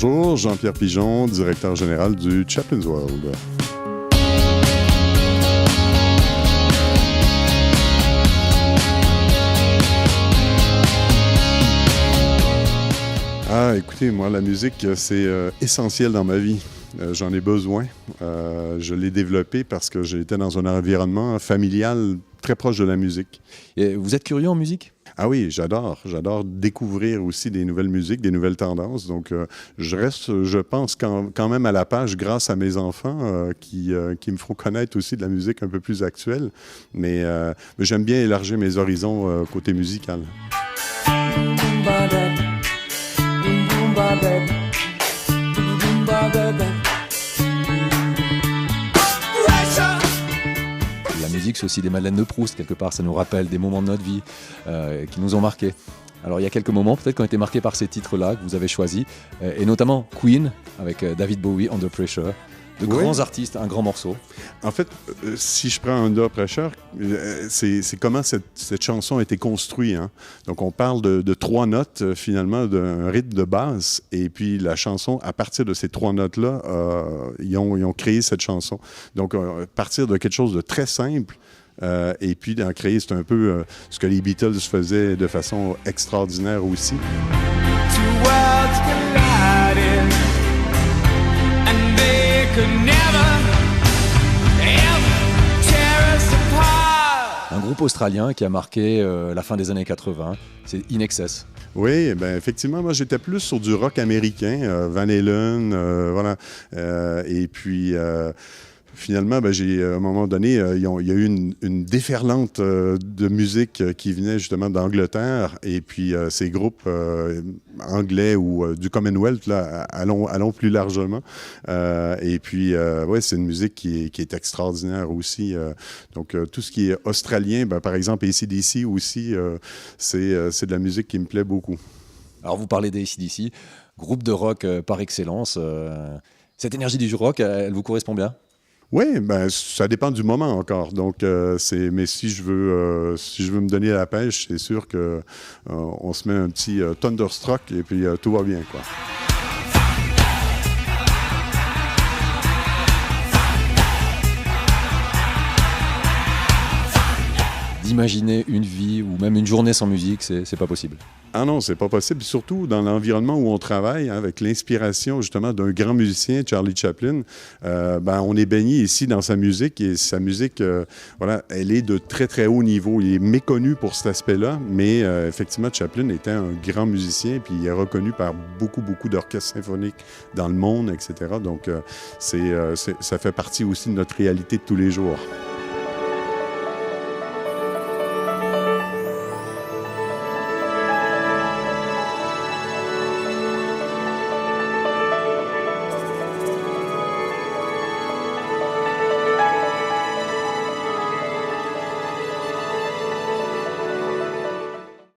Bonjour, Jean-Pierre Pigeon, directeur général du Chaplin's World. Écoutez, moi, la musique, c'est essentiel dans ma vie. J'en ai besoin. Je l'ai développé parce que j'étais dans un environnement familial très proche de la musique. Et vous êtes curieux en musique? Ah oui, j'adore. J'adore découvrir aussi des nouvelles musiques, des nouvelles tendances. Donc, je reste, je pense, quand même à la page grâce à mes enfants qui me font connaître aussi de la musique un peu plus actuelle. Mais j'aime bien élargir mes horizons côté musical. La musique, c'est aussi des Madeleines de Proust, quelque part. Ça nous rappelle des moments de notre vie qui nous ont marqués. Alors, il y a quelques moments, peut-être, qui ont été marqués par ces titres-là que vous avez choisis, et notamment Queen, avec David Bowie, Under Pressure. De grands artistes, un grand morceau. En fait, si je prends Under Pressure, c'est comment cette chanson a été construite. Hein? Donc, on parle de trois notes, finalement, d'un rythme de basse. Et puis, la chanson, à partir de ces trois notes-là, ils ont créé cette chanson. Donc, à partir de quelque chose de très simple, et puis d'en créer, c'est un peu ce que les Beatles faisaient de façon extraordinaire aussi. Un groupe australien qui a marqué la fin des années 80, c'est In Excess. Oui, ben effectivement, moi j'étais plus sur du rock américain, Van Halen, voilà. Et puis finalement, à un moment donné, il y a eu une déferlante de musique qui venait justement d'Angleterre. Et puis ces groupes anglais ou du Commonwealth, là, allons plus largement. Et puis, ouais, c'est une musique qui est extraordinaire aussi. Donc, tout ce qui est australien, par exemple, AC/DC aussi, c'est de la musique qui me plaît beaucoup. Alors, vous parlez des AC/DC, groupe de rock par excellence. Cette énergie du rock, elle vous correspond bien? Oui, ça dépend du moment encore. Donc, mais si je veux me donner la pêche, c'est sûr que on se met un petit Thunderstruck et puis tout va bien, quoi. D'imaginer une vie ou même une journée sans musique, c'est pas possible. Ah non, c'est pas possible. Surtout dans l'environnement où on travaille, hein, avec l'inspiration justement d'un grand musicien, Charlie Chaplin. On est baigné ici dans sa musique et sa musique, voilà, elle est de très très haut niveau. Il est méconnu pour cet aspect-là, mais effectivement, Chaplin était un grand musicien puis il est reconnu par beaucoup d'orchestres symphoniques dans le monde, etc. Donc, ça fait partie aussi de notre réalité de tous les jours.